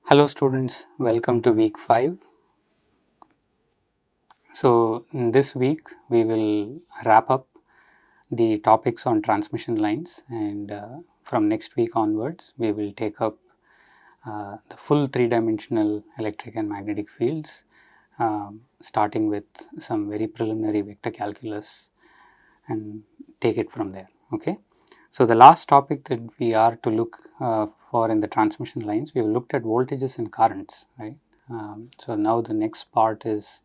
Hello students, welcome to week 5. So in this week we will wrap up the topics on transmission lines, and from next week onwards we will take up the full three-dimensional electric and magnetic fields, starting with some very preliminary vector calculus and take it from there. Okay. So the last topic that we are to look for in the transmission lines, we have looked at voltages and currents, right? So now the next part is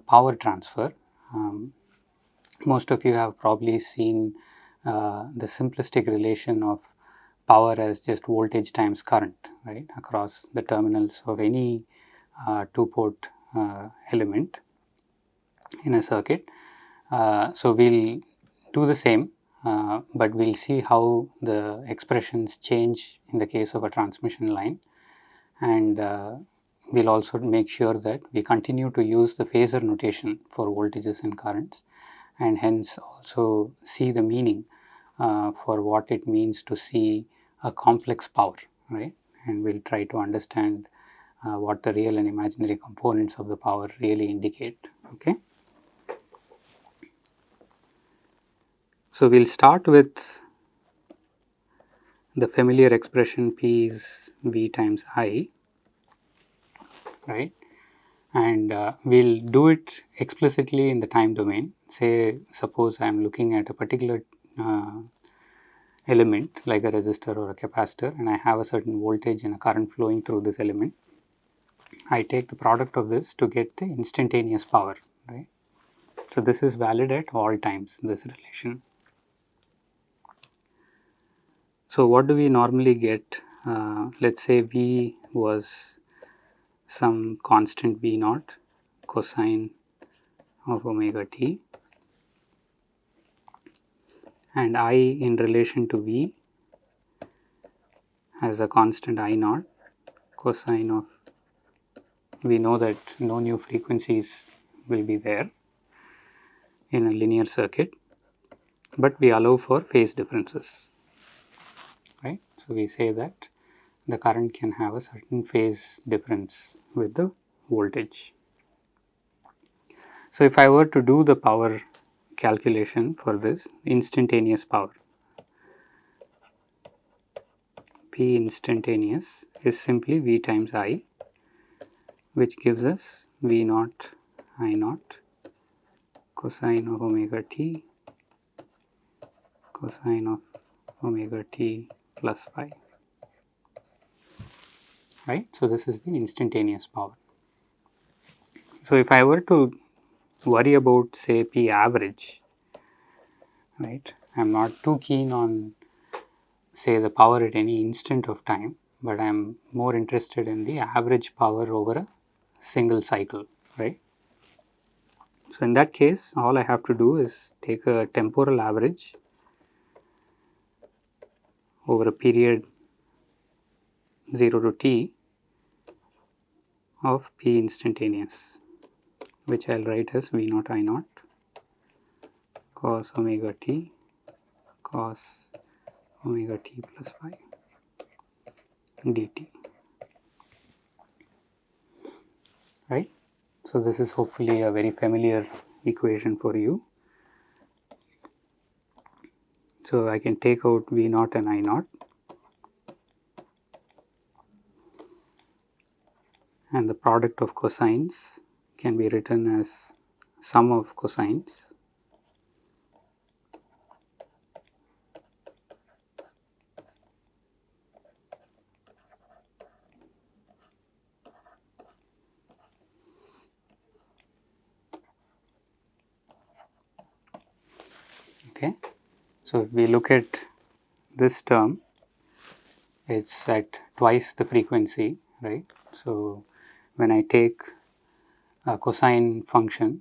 power transfer. Most of you have probably seen the simplistic relation of power as just voltage times current, right, across the terminals of any two-port element in a circuit. So we'll do the same, but we'll see how the expressions change in the case of a transmission line, and we'll also make sure that we continue to use the phasor notation for voltages and currents, and hence also see the meaning for what it means to see a complex power, right? And we'll try to understand what the real and imaginary components of the power really indicate. Okay. So we'll start with the familiar expression P is V times I, right? And we'll do it explicitly in the time domain. Say, suppose I am looking at a particular element like a resistor or a capacitor, and I have a certain voltage and a current flowing through this element. I take the product of this to get the instantaneous power, right? So this is valid at all times, this relation. So what do we normally get? Let's say V was some constant V naught cosine of omega t, and I in relation to V as a constant I naught cosine of, we know that no new frequencies will be there in a linear circuit, but we allow for phase differences, right? So we say that the current can have a certain phase difference with the voltage. So if I were to do the power calculation for this instantaneous power, P instantaneous is simply V times I, which gives us V naught I naught cosine of omega t cosine of omega t plus phi, right? So this is the instantaneous power. So if I were to worry about, say, P average, right, I am not too keen on, say, the power at any instant of time, but I am more interested in the average power over a single cycle, right? So in that case, all I have to do is take a temporal average over a period 0 to t of P instantaneous, which I will write as V naught I naught cos omega t cos omega t plus phi dt, right? So this is hopefully a very familiar equation for you. So I can take out V naught and I naught, and the product of cosines can be written as sum of cosines okay. So if we look at this term, it's at twice the frequency, right? So when I take a cosine function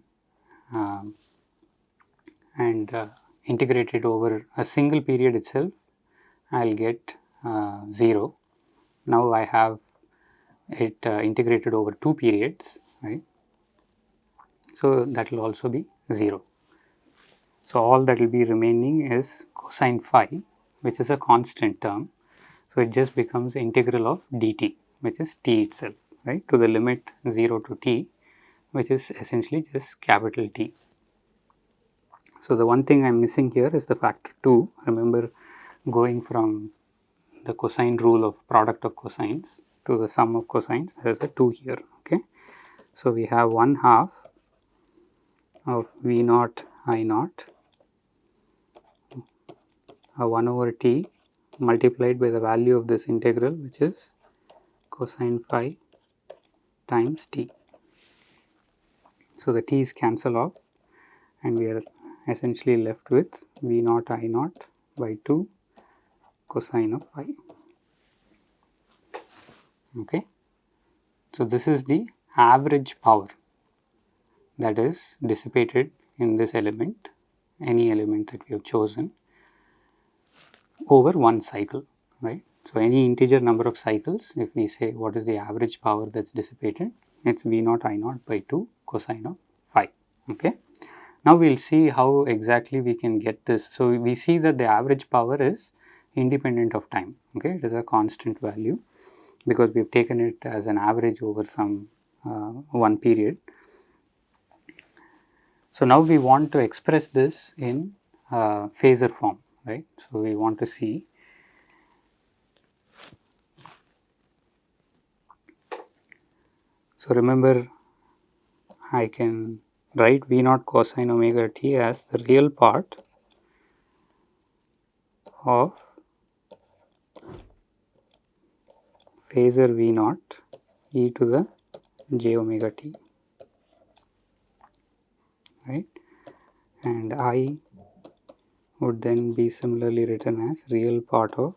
and integrate it over a single period itself, I will get 0. Now I have it integrated over 2 periods, right? So that will also be 0. So all that will be remaining is cosine phi, which is a constant term. So it just becomes integral of dt, which is t itself, right, to the limit 0 to t, which is essentially just capital T. So, the one thing I am missing here is the factor 2. Remember, going from the cosine rule of product of cosines to the sum of cosines, there is a 2 here. Okay. So, we have 1/2 of V naught I naught 1 over t multiplied by the value of this integral, which is cosine phi times t. So, the t's cancel off and we are essentially left with V naught I naught by 2 cosine of phi. Okay. So, this is the average power that is dissipated in this element, any element that we have chosen, over one cycle, right. So, any integer number of cycles, if we say what is the average power that is dissipated, it is V naught I naught by 2 cosine of phi. Okay. Now, we will see how exactly we can get this. So, we see that the average power is independent of time. Okay. It is a constant value because we have taken it as an average over some one period. So, now we want to express this in phasor form, right. So, we want to see so remember I can write V naught cosine omega t as the real part of phasor V naught e to the j omega t, right, and I would then be similarly written as real part of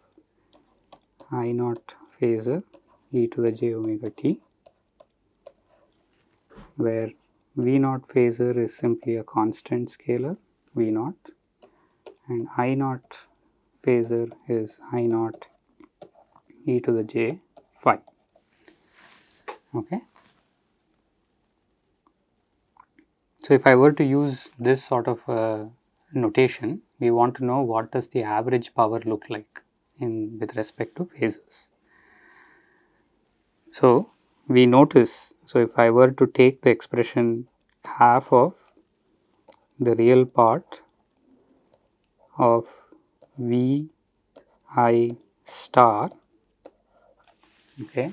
I naught phasor e to the j omega t, where V naught phasor is simply a constant scalar V naught and I naught phasor is I naught e to the j phi. Okay. So, if I were to use this sort of notation, we want to know what does the average power look like in with respect to phasors. So, we notice, so if I were to take the expression half of the real part of V I star, okay,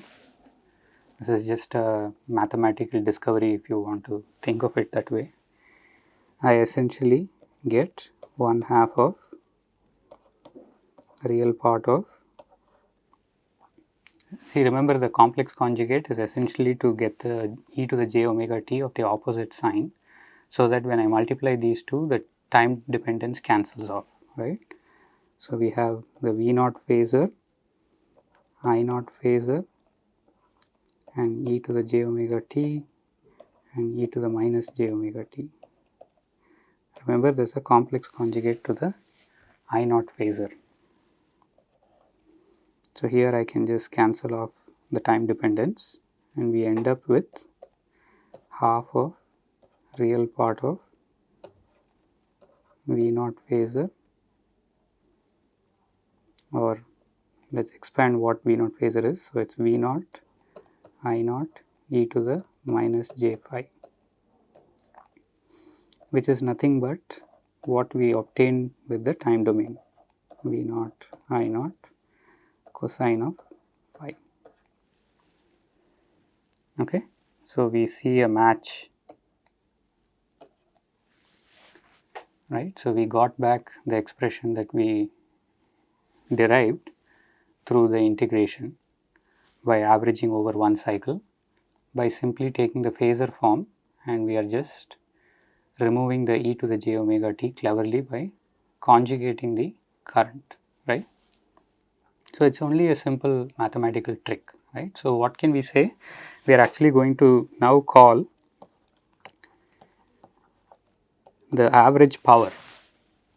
this is just a mathematical discovery if you want to think of it that way. I essentially get 1/2 of real part of, see, remember the complex conjugate is essentially to get the e to the j omega t of the opposite sign, so that when I multiply these two, the time dependence cancels off, right. So, we have the V naught phasor, I naught phasor and e to the j omega t and e to the minus j omega t. Remember, there is a complex conjugate to the I naught phasor. So, here I can just cancel off the time dependence and we end up with half of real part of V naught phasor, or let us expand what V naught phasor is. So, it is V naught I naught e to the minus j phi, which is nothing but what we obtained with the time domain, V naught I naught cosine of phi. Okay. So, we see a match, right. So, we got back the expression that we derived through the integration by averaging over one cycle by simply taking the phasor form, and we are just removing the e to the j omega t cleverly by conjugating the current, right. So, it is only a simple mathematical trick, right. So, what can we say? We are actually going to now call the average power,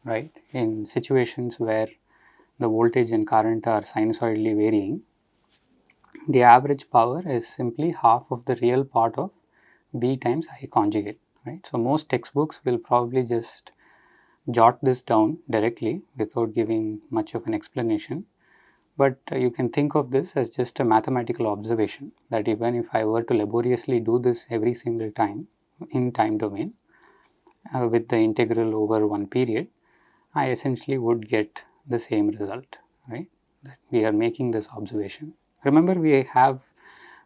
right, in situations where the voltage and current are sinusoidally varying. The average power is simply half of the real part of V times I conjugate, right. So, most textbooks will probably just jot this down directly without giving much of an explanation, but you can think of this as just a mathematical observation, that even if I were to laboriously do this every single time in time domain with the integral over one period, I essentially would get the same result, right? That we are making this observation. Remember, we have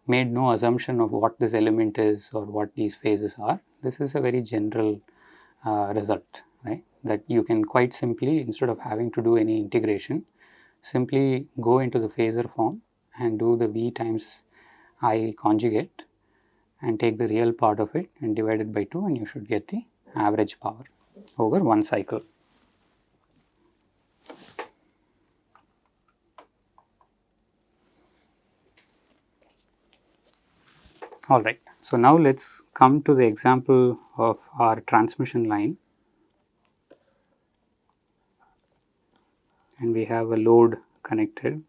made no assumption of what this element is or what these phases are. This is a very general result, right? That you can quite simply, instead of having to do any integration, simply go into the phasor form and do the V times I conjugate and take the real part of it and divide it by 2, and you should get the average power over one cycle. Alright, so now let us come to the example of our transmission line, and we have a load connected.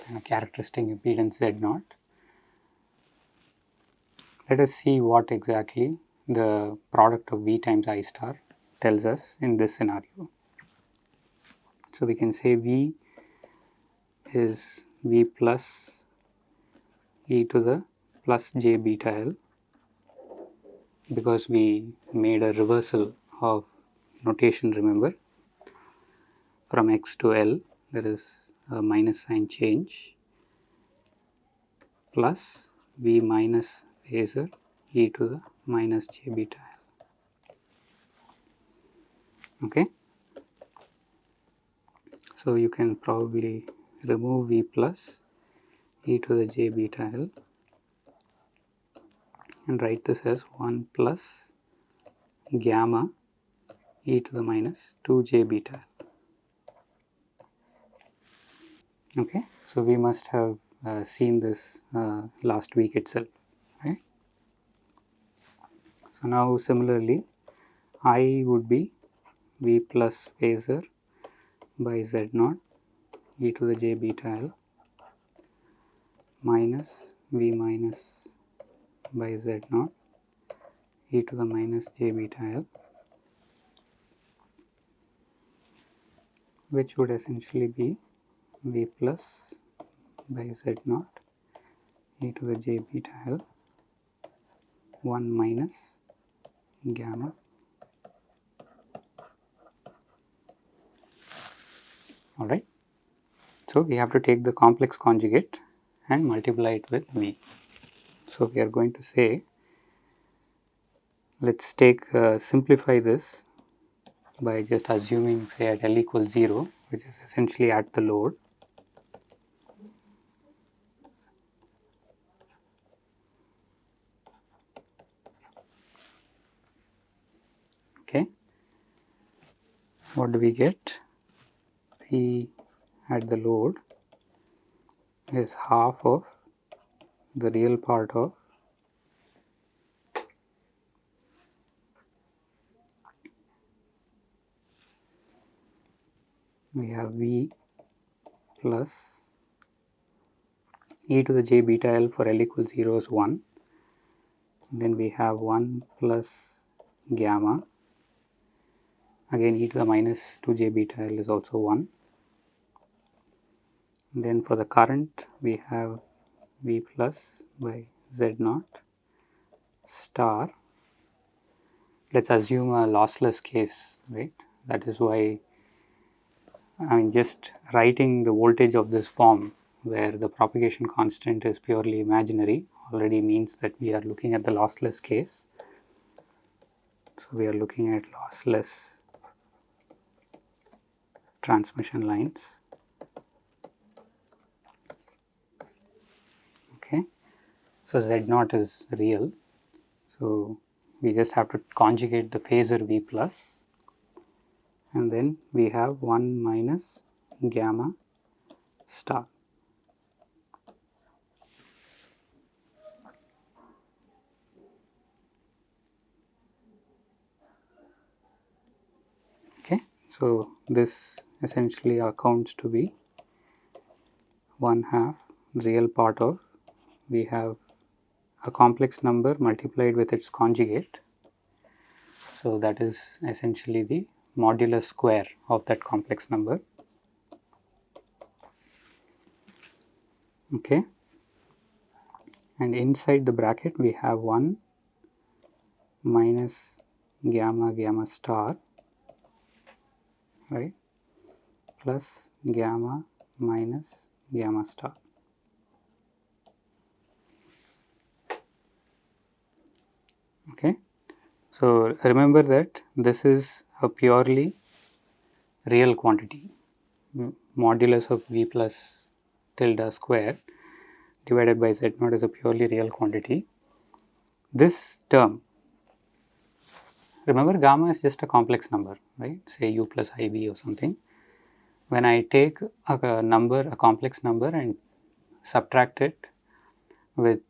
And a characteristic impedance Z0. Let us see what exactly the product of V times I star tells us in this scenario. So, we can say V is V plus e to the plus j beta L, because we made a reversal of notation, remember, from x to L there is a minus sign change, plus V minus phasor e to the minus j beta L. Okay. So, you can probably remove V plus e to the j beta L and write this as 1 plus gamma e to the minus 2 j beta L. Okay. So, we must have seen this last week itself, right. So, now similarly I would be V plus phasor by Z0 e to the j beta L minus V minus by Z0 e to the minus j beta L, which would essentially be V plus by Z0 e to the j beta L 1 minus gamma alright. So, we have to take the complex conjugate and multiply it with V. So, we are going to say, let us take simplify this by just assuming, say, at L equals 0, which is essentially at the load. Okay. What do we get? P at the load is half of the real part of we have V plus e to the j beta L for L equals 0 is 1, then we have 1 plus gamma, again e to the minus 2 j beta L is also 1. Then for the current we have V plus by Z0 star. Let us assume a lossless case, right. That is why I am just writing the voltage of this form, where the propagation constant is purely imaginary, already means that we are looking at the lossless case. So, we are looking at lossless transmission lines. Okay. So, Z0 is real. So, we just have to conjugate the phasor V plus, and then we have 1 minus gamma star. Okay. So, this essentially accounts to be 1/2 real part of, we have a complex number multiplied with its conjugate. So that is essentially the modulus square of that complex number. Okay, and inside the bracket we have 1 minus gamma star, right, plus gamma minus gamma star. Okay, so remember that this is a purely real quantity. Modulus of v plus tilde square divided by z naught is a purely real quantity. This term, remember gamma is just a complex number, right, say u plus ib or something. When I take a number, a complex number, and subtract it with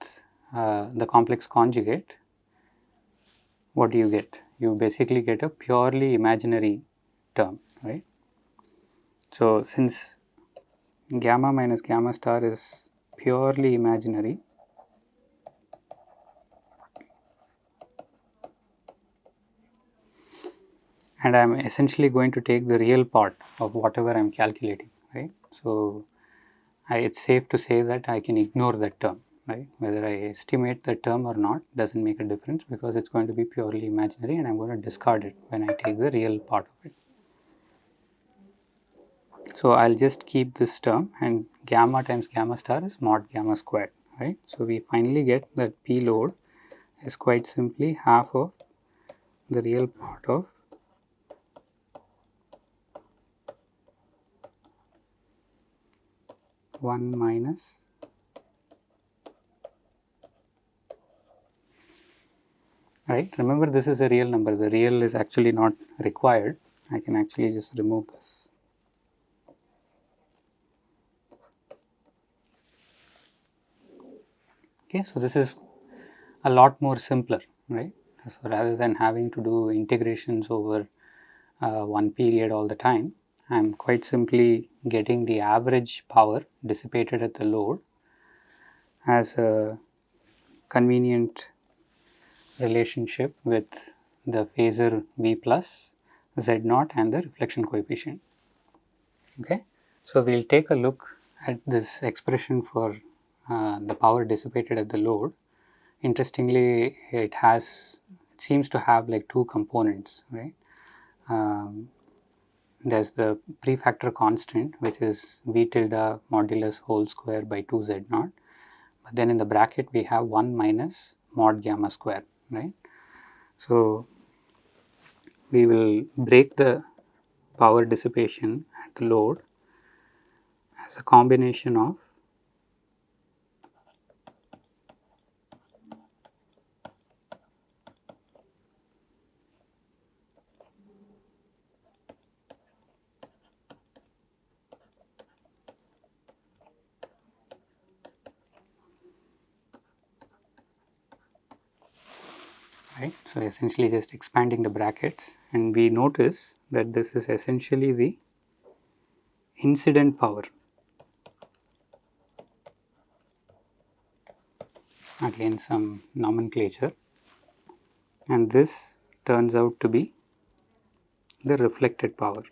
the complex conjugate, what do you get? You basically get a purely imaginary term, right. So, since gamma minus gamma star is purely imaginary, and I am essentially going to take the real part of whatever I am calculating, right. So, it's safe to say that I can ignore that term, right. Whether I estimate the term or not does not make a difference, because it is going to be purely imaginary and I am going to discard it when I take the real part of it. So, I will just keep this term, and gamma times gamma star is mod gamma squared, right. So, we finally get that P load is quite simply half of the real part of one minus right. Remember, this is a real number, the real is actually not required. I can actually just remove this. Okay, so this is a lot more simpler, right. So, rather than having to do integrations over one period all the time, I am quite simply getting the average power dissipated at the load as a convenient relationship with the phasor V plus Z naught and the reflection coefficient. Okay. So, we will take a look at this expression for the power dissipated at the load. Interestingly, it seems to have like two components, right. There is the prefactor constant, which is V tilde modulus whole square by 2 Z naught, but then in the bracket we have 1 minus mod gamma square, right. So, we will break the power dissipation at the load as a combination of right. So, essentially just expanding the brackets, and we notice that this is essentially the incident power, again some nomenclature, and this turns out to be the reflected power,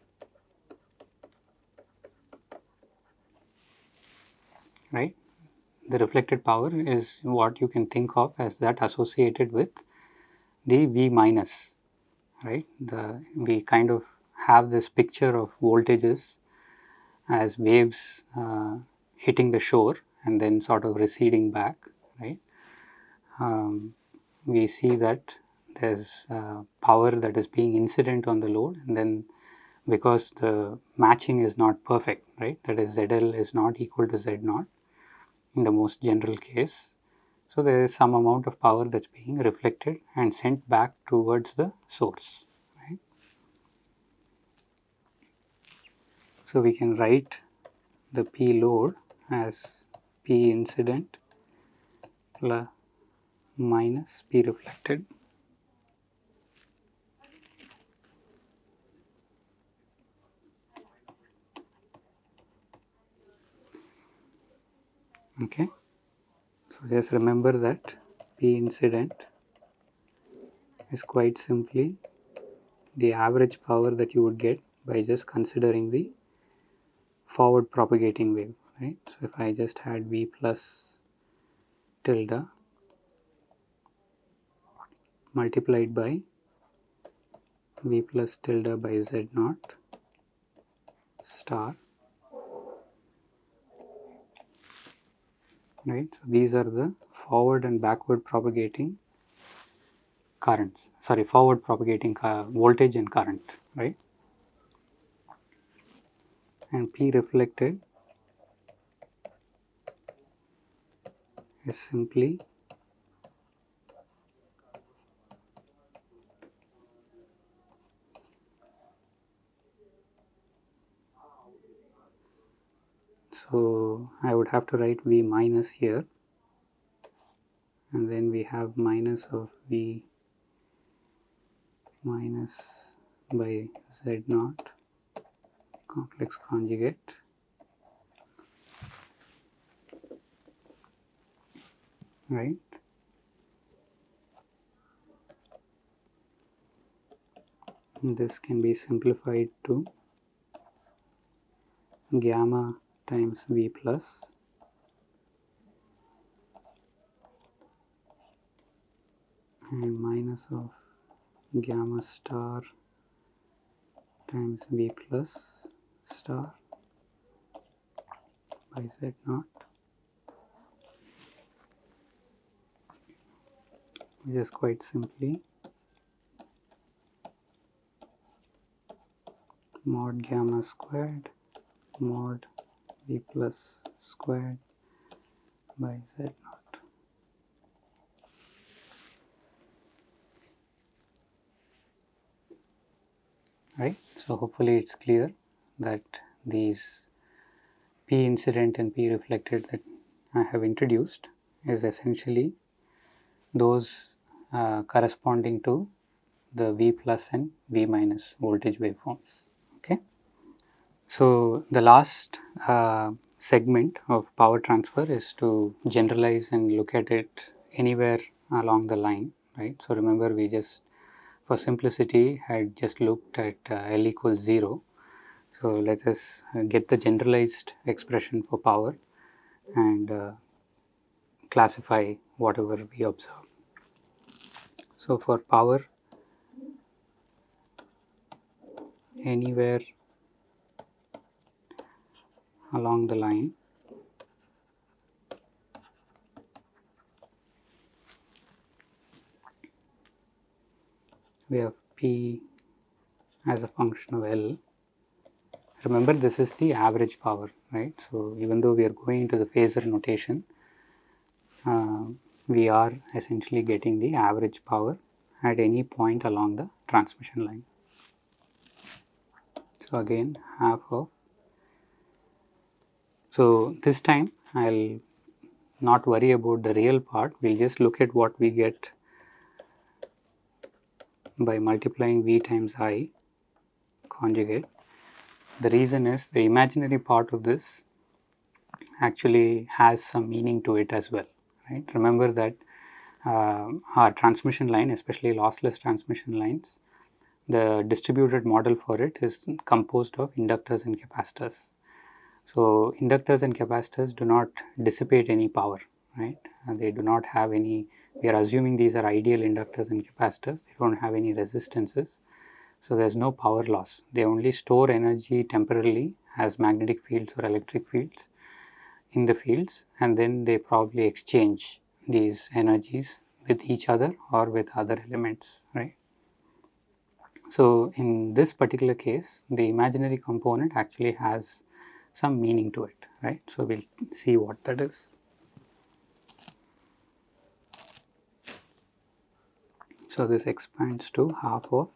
right. The reflected power is what you can think of as that associated with the V minus, right. We kind of have this picture of voltages as waves hitting the shore and then sort of receding back, right. We see that there is power that is being incident on the load, and then because the matching is not perfect, right, that is ZL is not equal to Z naught in the most general case. So, there is some amount of power that is being reflected and sent back towards the source, right. So, we can write the P load as P incident plus minus P reflected okay. So, just remember that P incident is quite simply the average power that you would get by just considering the forward propagating wave, right? So if I just had V plus tilde multiplied by V plus tilde by Z naught star, right? So these are the forward and backward propagating currents, sorry, forward propagating voltage and current, right? And P reflected is simply so I would have to write V minus here, and then we have minus of V minus by Z naught complex conjugate right. And this can be simplified to gamma times V plus and minus of gamma star times V plus star by Z naught, which is quite simply mod gamma squared mod V plus squared by Z naught. Right. So hopefully it's clear that these P incident and P reflected that I have introduced is essentially those corresponding to the V plus and V minus voltage waveforms. Okay. So the last segment of power transfer is to generalize and look at it anywhere along the line, right? So remember, we just for simplicity had just looked at L equals 0. So let us get the generalized expression for power and classify whatever we observe. So for power anywhere along the line, we have P as a function of L. Remember, this is the average power, right? So even though we are going into the phasor notation, we are essentially getting the average power at any point along the transmission line. So again, half of, so this time I'll not worry about the real part, we'll just look at what we get by multiplying V times I conjugate. The reason is the imaginary part of this actually has some meaning to it as well, right? Remember that our transmission line, especially lossless transmission lines, the distributed model for it is composed of inductors and capacitors. So inductors and capacitors do not dissipate any power, right? They do not have any, we are assuming these are ideal inductors and capacitors, they don't have any resistances. So there is no power loss. They only store energy temporarily as magnetic fields or electric fields in the fields, and then they probably exchange these energies with each other or with other elements, right? So in this particular case, the imaginary component actually has some meaning to it, right? So we'll see what that is. So this expands to half of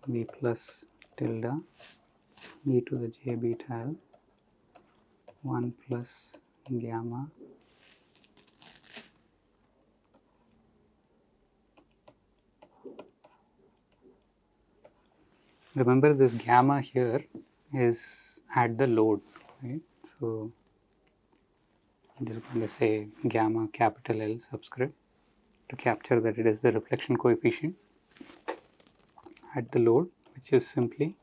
V plus tilde e to the j beta L 1 plus gamma remember this gamma here is at the load, right? So I'm just going to say gamma capital L subscript to capture that it is the reflection coefficient at the load, which is simply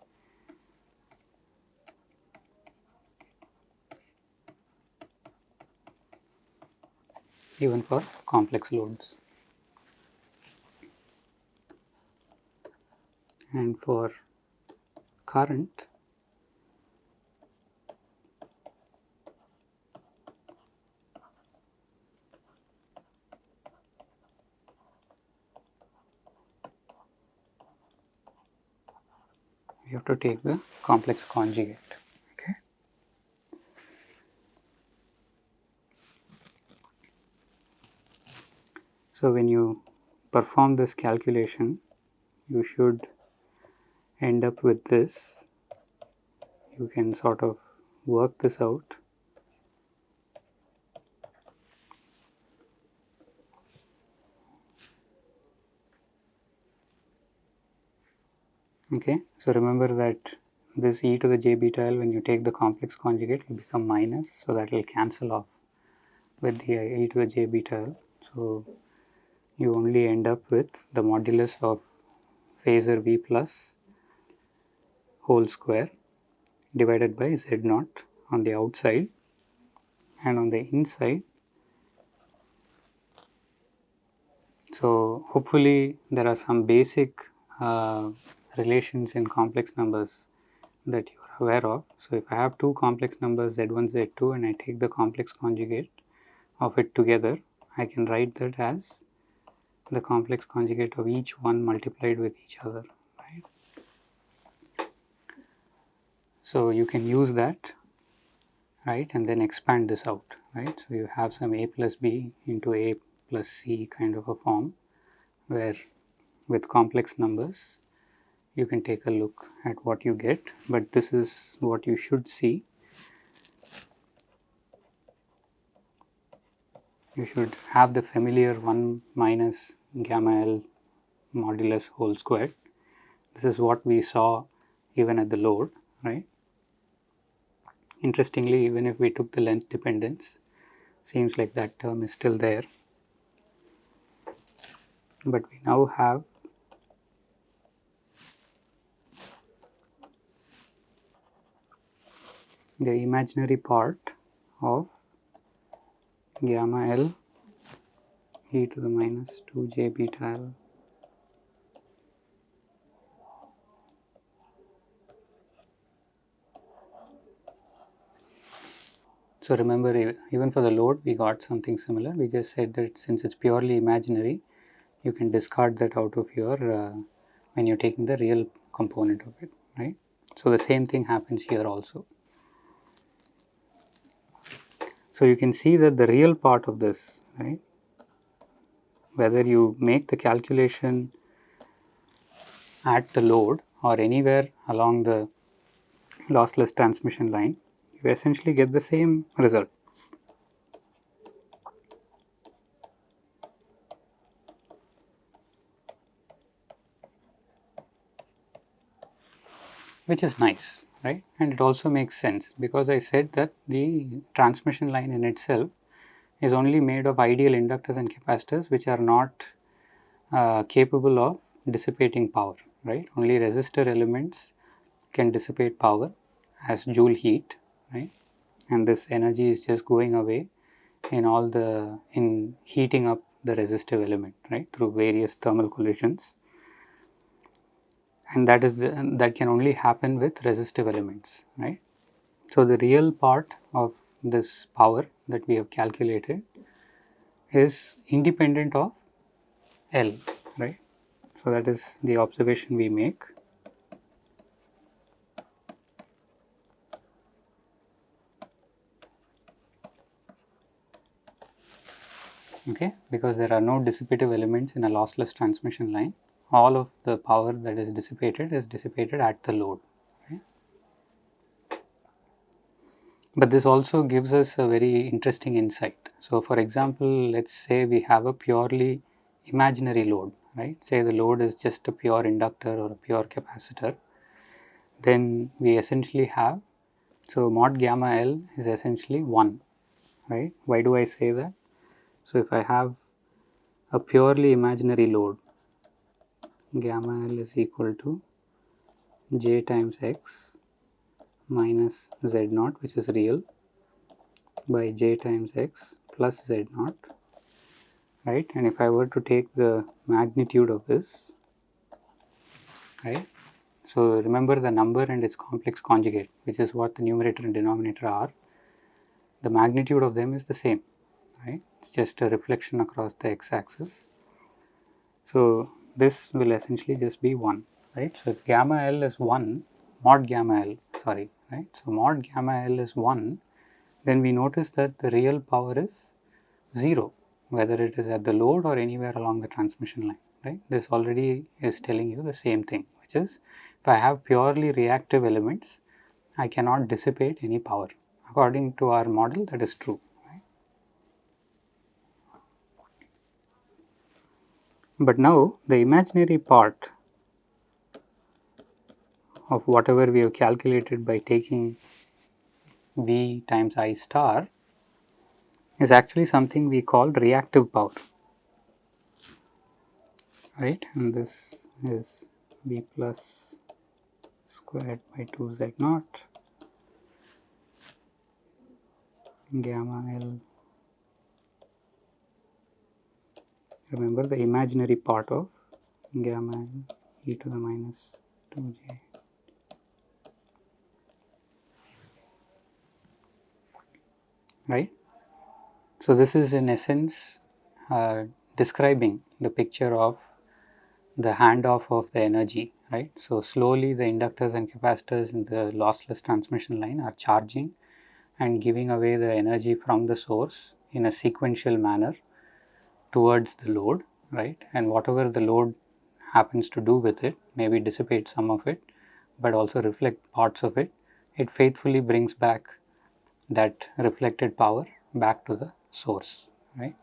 even for complex loads. And for current, we have to take the complex conjugate. Okay. So when you perform this calculation, you should end up with this. You can sort of work this out. Okay, so remember that this e to the j beta l, when you take the complex conjugate, will become minus, so that will cancel off with the e to the j beta l. So you only end up with the modulus of phasor v plus whole square divided by z naught on the outside, and on the inside. So hopefully there are some basic relations in complex numbers that you are aware of. So if I have two complex numbers z1, z2, and I take the complex conjugate of it together, I can write that as the complex conjugate of each one multiplied with each other, right? So you can use that, right, and then expand this out, right? So you have some a plus b into a plus c kind of a form, where with complex numbers you can take a look at what you get, but this is what you should see. You should have the familiar 1 minus gamma L modulus whole squared. This is what we saw even at the load, right? Interestingly, even if we took the length dependence, seems like that term is still there, but we now have the imaginary part of gamma L e to the minus 2j beta L So remember, even for the load, we got something similar. We just said that since it's purely imaginary, you can discard that out of your when you're taking the real component of it, right? So the same thing happens here also. So you can see that the real part of this, right, whether you make the calculation at the load or anywhere along the lossless transmission line, you essentially get the same result. Which is nice, right? And it also makes sense because I said that the transmission line in itself is only made of ideal inductors and capacitors which are not capable of dissipating power, right? Only resistor elements can dissipate power as joule heat, right? And this energy is just going away in heating up the resistive element, right, through various thermal collisions. And that can only happen with resistive elements, right? So the real part of this power that we have calculated is independent of L, right? So that is the observation we make. Okay, because there are no dissipative elements in a lossless transmission line, all of the power that is dissipated at the load. Right? But this also gives us a very interesting insight. So for example, let's say we have a purely imaginary load, right? Say the load is just a pure inductor or a pure capacitor. Then we essentially have, so mod gamma L is essentially 1, right? Why do I say that? So if I have a purely imaginary load, gamma L is equal to j times x minus z naught, which is real, by j times x plus z naught, right? And if I were to take the magnitude of this, right? So remember the number and its complex conjugate, which is what the numerator and denominator are. The magnitude of them is the same, right? It's just a reflection across the x-axis. So this will essentially just be 1, right? So if gamma L is 1, mod gamma L, sorry, right? So mod gamma L is 1, then we notice that the real power is 0, whether it is at the load or anywhere along the transmission line, right? This already is telling you the same thing, which is if I have purely reactive elements, I cannot dissipate any power. According to our model, that is true, right? But now the imaginary part of whatever we have calculated by taking V times I star is actually something we call reactive power, right? And this is V plus squared by 2 z naught gamma L. Remember the imaginary part of gamma L e to the minus 2j. Right? So this is in essence describing the picture of the handoff of the energy, right? So slowly the inductors and capacitors in the lossless transmission line are charging and giving away the energy from the source in a sequential manner towards the load, right? And whatever the load happens to do with it, maybe dissipate some of it, but also reflect parts of it, it faithfully brings back that reflected power back to the source, right?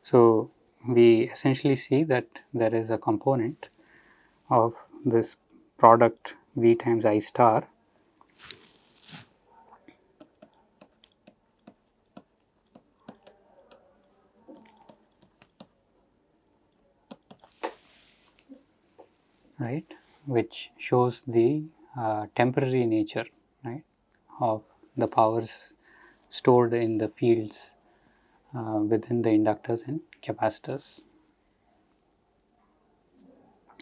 So we essentially see that there is a component of this product V times I star right, which shows the temporary nature, right, of the powers stored in the fields within the inductors and capacitors,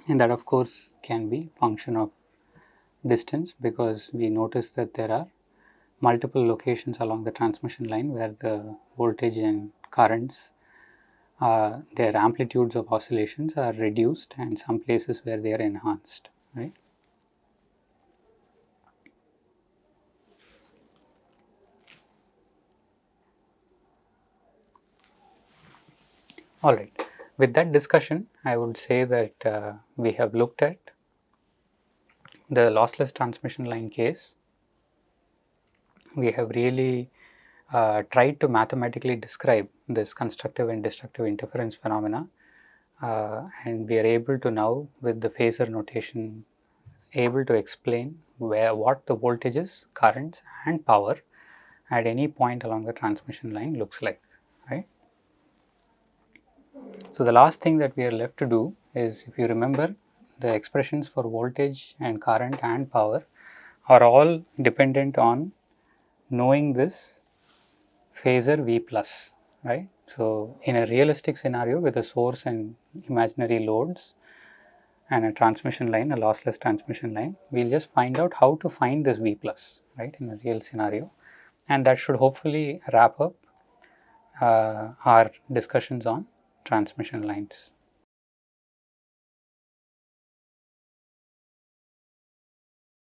and that of course can be function of distance, because we notice that there are multiple locations along the transmission line where the voltage and currents, their amplitudes of oscillations are reduced, and some places where they are enhanced, right. All right. With that discussion, I would say that we have looked at the lossless transmission line case. We have really tried to mathematically describe this constructive and destructive interference phenomena, and we are able to now, with the phasor notation, able to explain what the voltages, currents and power at any point along the transmission line looks like, right. So the last thing that we are left to do is, if you remember, the expressions for voltage and current and power are all dependent on knowing this phasor V plus, right. So in a realistic scenario with a source and imaginary loads and a transmission line, a lossless transmission line, we'll just find out how to find this V plus, right, in a real scenario, and that should hopefully wrap up our discussions on transmission lines.